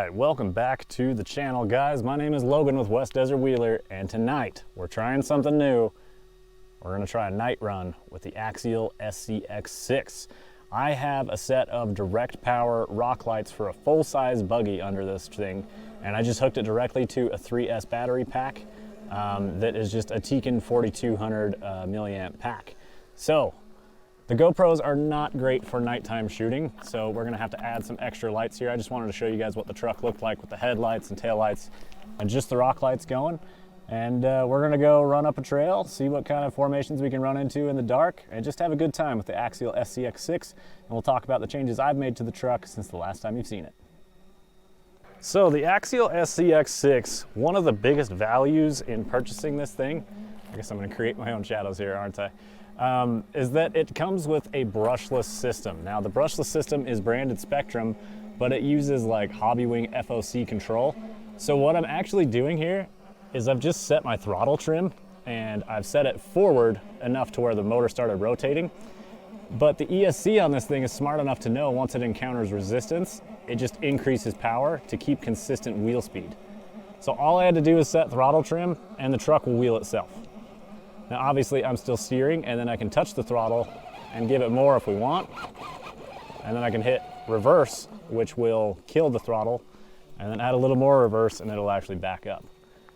right, welcome back to the channel, guys. My name is Logan with West Desert Wheeler, and tonight we're trying something new. We're gonna try a night run with the Axial SCX6. I have a set of direct power rock lights for a full-size buggy under this thing, and I just hooked it directly to a 3S battery pack that is just a Tekin 4200 milliamp pack. So the GoPros are not great for nighttime shooting, so we're gonna have to add some extra lights here. I just wanted to show you guys what the truck looked like with the headlights and taillights and just the rock lights going. And we're gonna go run up a trail, see what kind of formations we can run into in the dark, and just have a good time with the Axial SCX6. And we'll talk about the changes I've made to the truck since the last time you've seen it. So the Axial SCX6, one of the biggest values in purchasing this thing, I guess I'm gonna create my own shadows here, aren't I? Is that it comes with a brushless system. Now the brushless system is branded Spectrum, but it uses like Hobbywing FOC control. So what I'm actually doing here is I've just set my throttle trim and I've set it forward enough to where the motor started rotating. But the ESC on this thing is smart enough to know once it encounters resistance, it just increases power to keep consistent wheel speed. So all I had to do is set throttle trim and the truck will wheel itself. Now obviously I'm still steering, and then I can touch the throttle and give it more if we want. And then I can hit reverse, which will kill the throttle, and then add a little more reverse and it'll actually back up.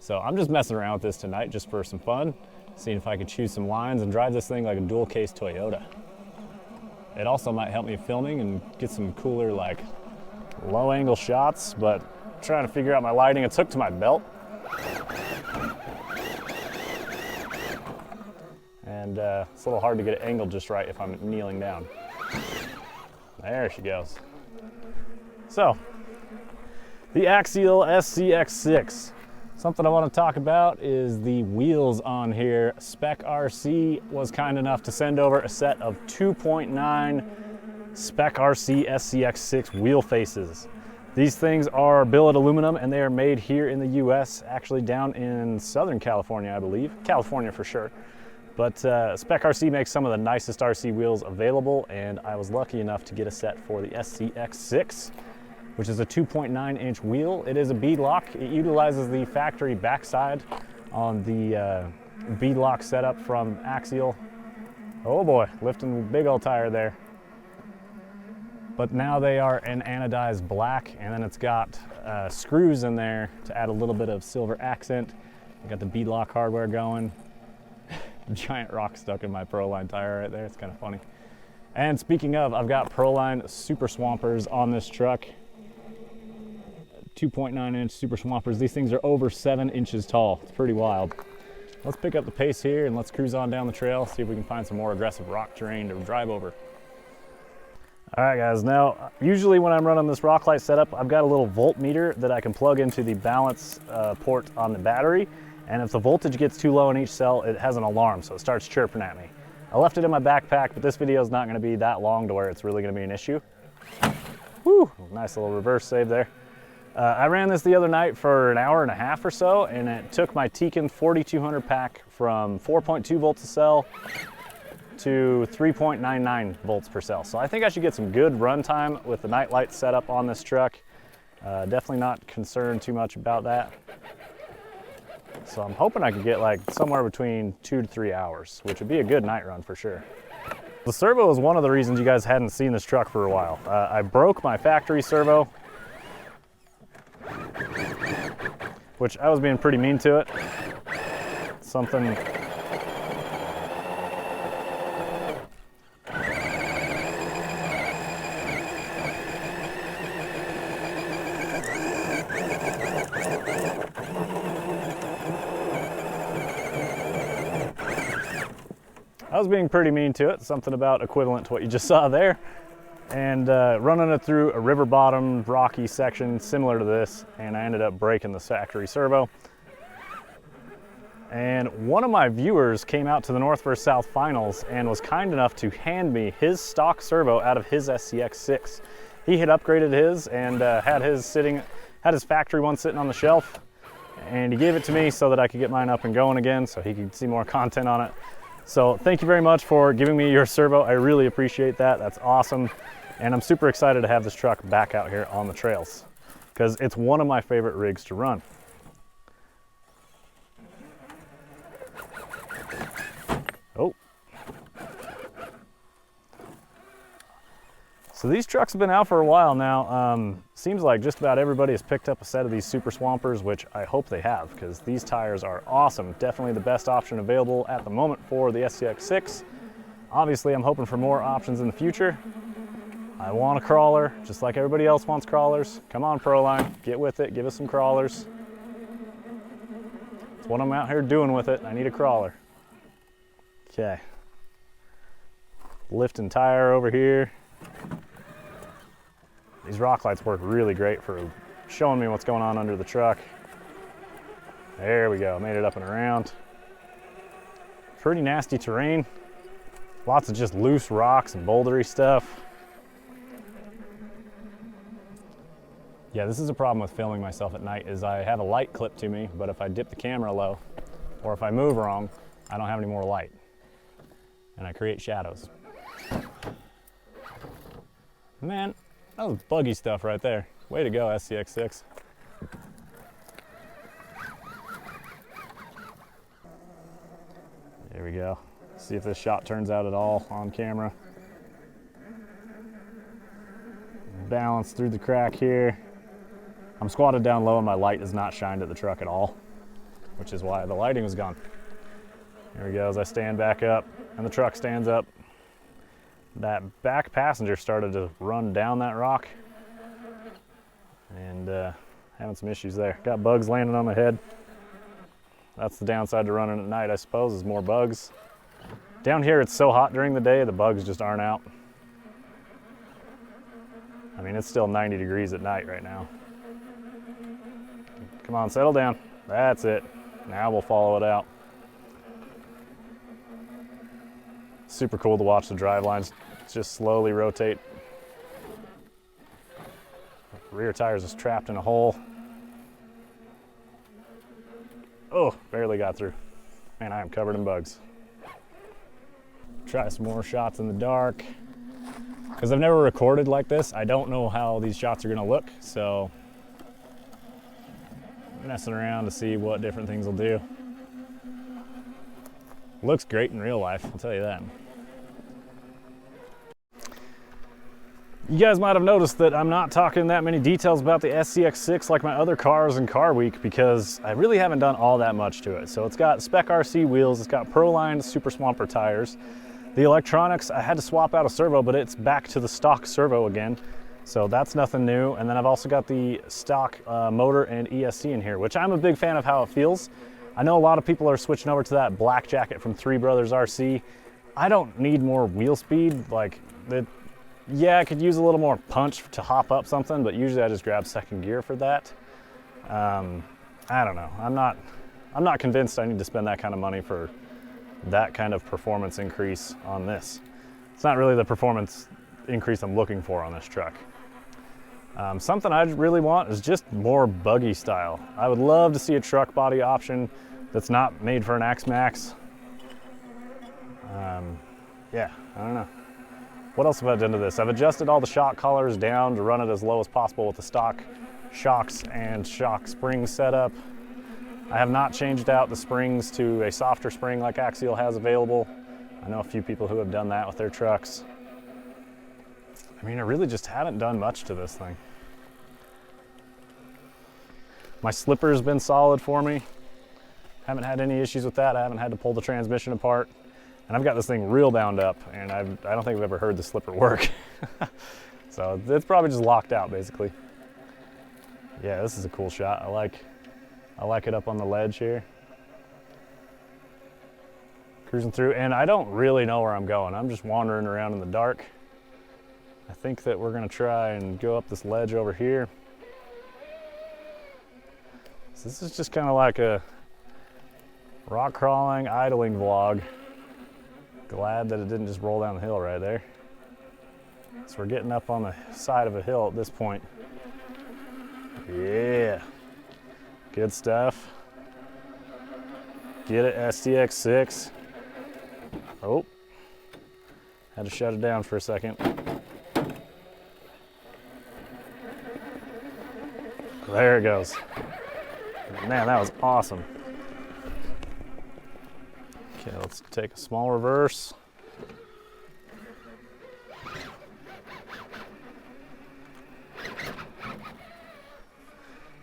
So I'm just messing around with this tonight just for some fun, seeing if I can choose some lines and drive this thing like a dual case Toyota. It also might help me filming and get some cooler like low angle shots, but I'm trying to figure out my lighting. It's hooked to my belt. And it's a little hard to get it angled just right if I'm kneeling down. There she goes. So, the Axial SCX6. Something I want to talk about is the wheels on here. Spec RC was kind enough to send over a set of 2.9 Spec RC SCX6 wheel faces. These things are billet aluminum and they are made here in the US, actually down in Southern California, I believe. California for sure. But Spec RC makes some of the nicest RC wheels available, and I was lucky enough to get a set for the SCX6, which is a 2.9 inch wheel. It is a beadlock. It utilizes the factory backside on the beadlock setup from Axial. Oh boy, lifting the big old tire there. But now they are an anodized black, and then it's got screws in there to add a little bit of silver accent. I got the beadlock hardware going. Giant rock stuck in my Proline tire right there. It's kind of funny. And speaking of, I've got Proline Super Swampers on this truck. 2.9 inch Super Swampers. These things are over 7 inches tall. It's pretty wild. Let's pick up the pace here and let's cruise on down the trail, see if we can find some more aggressive rock terrain to drive over. All right guys, now usually when I'm running this rock light setup, I've got a little voltmeter that I can plug into the balance port on the battery. And if the voltage gets too low in each cell, it has an alarm, so it starts chirping at me. I left it in my backpack, but this video is not gonna be that long to where it's really gonna be an issue. Whew, nice little reverse save there. I ran this the other night for an hour and a half or so, and it took my Tekin 4200 pack from 4.2 volts a cell to 3.99 volts per cell. So I think I should get some good run time with the night light setup on this truck. Definitely not concerned too much about that. So I'm hoping I could get like somewhere between 2 to 3 hours, which would be a good night run for sure. The servo is one of the reasons you guys hadn't seen this truck for a while. I broke my factory servo, which I was being pretty mean to it. Something. I was being pretty mean to it, something about equivalent to what you just saw there, and running it through a river bottom rocky section similar to this, and I ended up breaking the factory servo. And one of my viewers came out to the North vs South finals and was kind enough to hand me his stock servo out of his SCX6. He had upgraded his and had his factory one sitting on the shelf, and he gave it to me so that I could get mine up and going again so he could see more content on it. So thank you very much for giving me your servo. I really appreciate that. That's awesome. And I'm super excited to have this truck back out here on the trails. because it's one of my favorite rigs to run. Oh. So these trucks have been out for a while now. Seems like just about everybody has picked up a set of these Super Swampers, which I hope they have, because these tires are awesome. Definitely the best option available at the moment for the SCX6. Obviously, I'm hoping for more options in the future. I want a crawler, just like everybody else wants crawlers. Come on, Proline, get with it, give us some crawlers. That's what I'm out here doing with it. I need a crawler. Okay. Lifting tire over here. These rock lights work really great for showing me what's going on under the truck. There we go, made it up and around. Pretty nasty terrain. Lots of just loose rocks and bouldery stuff. Yeah, this is a problem with filming myself at night, is I have a light clipped to me, but if I dip the camera low, or if I move wrong, I don't have any more light. And I create shadows. Man, that was buggy stuff right there. Way to go, SCX6. There we go. See if this shot turns out at all on camera. Balance through the crack here. I'm squatted down low and my light is not shined at the truck at all, which is why the lighting was gone. Here we go, as I stand back up and the truck stands up. That back passenger started to run down that rock and having some issues there. Got bugs landing on my head. That's the downside to running at night, I suppose, is more bugs. Down here it's so hot during the day, the bugs just aren't out. I mean, it's still 90 degrees at night right now. Come on, settle down. That's it. Now we'll follow it out. Super cool to watch the drive lines just slowly rotate. Rear tires is trapped in a hole. Oh, barely got through. Man, I am covered in bugs. Try some more shots in the dark. Because I've never recorded like this, I don't know how these shots are gonna look, so I'm messing around to see what different things will do. Looks great in real life, I'll tell you that. You guys might have noticed that I'm not talking that many details about the SCX6 like my other cars in Car Week, because I really haven't done all that much to it. So it's got Spec RC wheels, it's got Proline Super Swamper tires. The electronics, I had to swap out a servo, but it's back to the stock servo again. So that's nothing new. And then I've also got the stock motor and ESC in here, which I'm a big fan of how it feels. I know a lot of people are switching over to that black jacket from Three Brothers RC. I don't need more wheel speed. Yeah, I could use a little more punch to hop up something, but usually I just grab second gear for that. I don't know. I'm not convinced I need to spend that kind of money for that kind of performance increase on this. It's not really the performance increase I'm looking for on this truck. Something I really want is just more buggy style. I would love to see a truck body option that's not made for an X-Max. Yeah, I don't know. What else have I done to this? I've adjusted all the shock collars down to run it as low as possible with the stock shocks and shock spring setup. I have not changed out the springs to a softer spring like Axial has available. I know a few people who have done that with their trucks. I mean, I really just haven't done much to this thing. My slipper's been solid for me. Haven't had any issues with that. I haven't had to pull the transmission apart. And I've got this thing real bound up, and I don't think I've ever heard the slipper work. So it's probably just locked out, basically. Yeah, this is a cool shot. I like it up on the ledge here. Cruising through, and I don't really know where I'm going. I'm just wandering around in the dark. I think that we're gonna try and go up this ledge over here. So this is just kind of like a rock crawling, idling vlog. Glad that it didn't just roll down the hill right there. So we're getting up on the side of a hill at this point. Yeah, good stuff. Get it, SCX6. Oh, had to shut it down for a second. There it goes. Man, that was awesome. Okay, let's take a small reverse.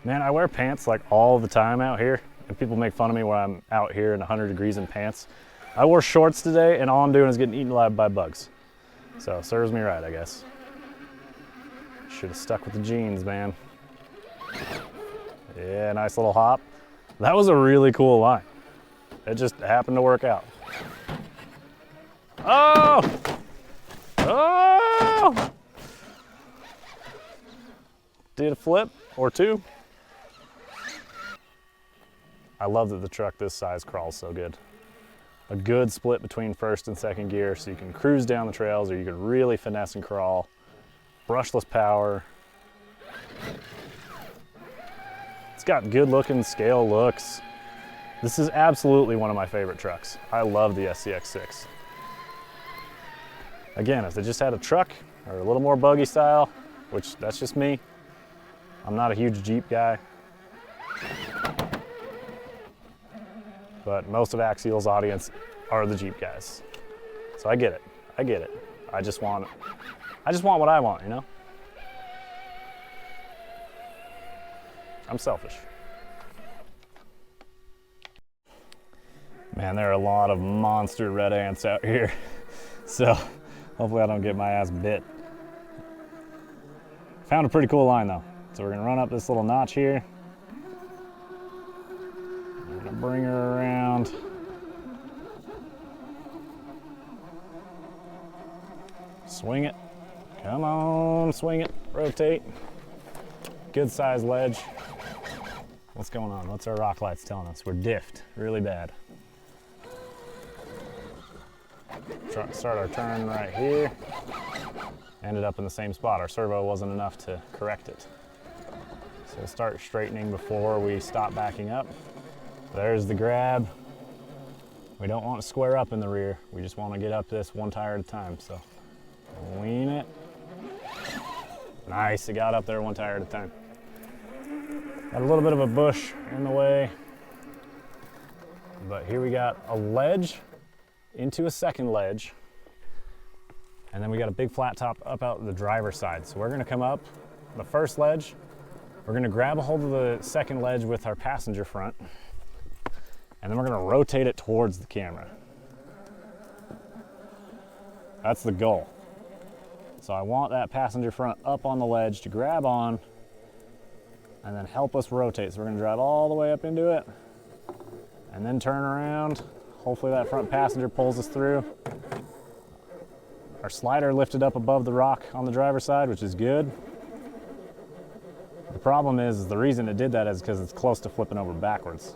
Man, I wear pants like all the time out here, and people make fun of me when I'm out here in 100 degrees in pants. I wore shorts today, and all I'm doing is getting eaten alive by bugs. So, serves me right, I guess. Should have stuck with the jeans, man. Yeah, nice little hop. That was a really cool line. It just happened to work out. Oh! Oh! Did a flip or two. I love that the truck this size crawls so good. A good split between first and second gear so you can cruise down the trails or you can really finesse and crawl. Brushless power. It's got good looking scale looks. This is absolutely one of my favorite trucks. I love the SCX6. Again, if they just had a truck or a little more buggy style, which that's just me. I'm not a huge Jeep guy. But most of Axial's audience are the Jeep guys. So I get it. I get it. I just want what I want, you know? I'm selfish. Man, there are a lot of monster red ants out here. So hopefully I don't get my ass bit. Found a pretty cool line though. So we're gonna run up this little notch here. We're gonna bring her around. Swing it. Come on, swing it. Rotate. Good size ledge. What's going on? What's our rock lights telling us? We're diffed really bad. Start our turn right here. Ended up in the same spot. Our servo wasn't enough to correct it. So we'll start straightening before we stop backing up. There's the grab. We don't want to square up in the rear. We just want to get up this one tire at a time. So lean it. Nice, it got up there one tire at a time. Got a little bit of a bush in the way. But here we got a ledge into a second ledge. And then we got a big flat top up out the driver's side. So we're gonna come up the first ledge. We're gonna grab a hold of the second ledge with our passenger front. And then we're gonna rotate it towards the camera. That's the goal. So I want that passenger front up on the ledge to grab on and then help us rotate. So we're gonna drive all the way up into it and then turn around. Hopefully that front passenger pulls us through. Our slider lifted up above the rock on the driver's side, which is good. The problem is the reason it did that is because it's close to flipping over backwards.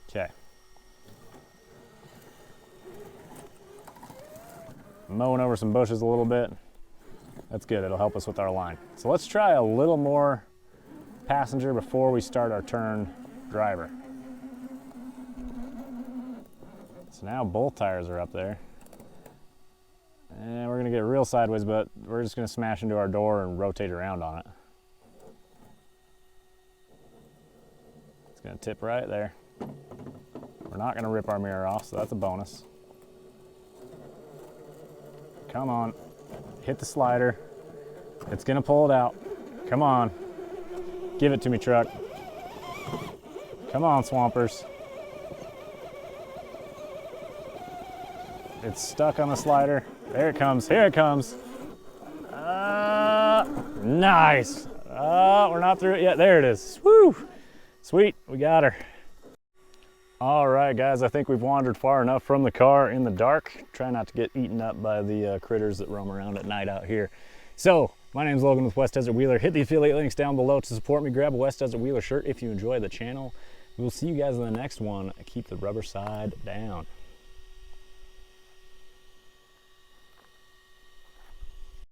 Okay. Mowing over some bushes a little bit. That's good, it'll help us with our line. So let's try a little more passenger before we start our turn driver. So now both tires are up there. And we're gonna get real sideways, but we're just gonna smash into our door and rotate around on it. It's gonna tip right there. We're not gonna rip our mirror off, so that's a bonus. Come on, hit the slider. It's gonna pull it out. Come on. Give it to me, truck. Come on, Swampers. It's stuck on the slider. There it comes, here it comes. Nice. We're not through it yet. There it is. Woo! Sweet, we got her. All right, guys, I think we've wandered far enough from the car in the dark. Try not to get eaten up by the critters that roam around at night out here. So, my name's Logan with West Desert Wheeler. Hit the affiliate links down below to support me. Grab a West Desert Wheeler shirt if you enjoy the channel. We will see you guys in the next one. Keep the rubber side down.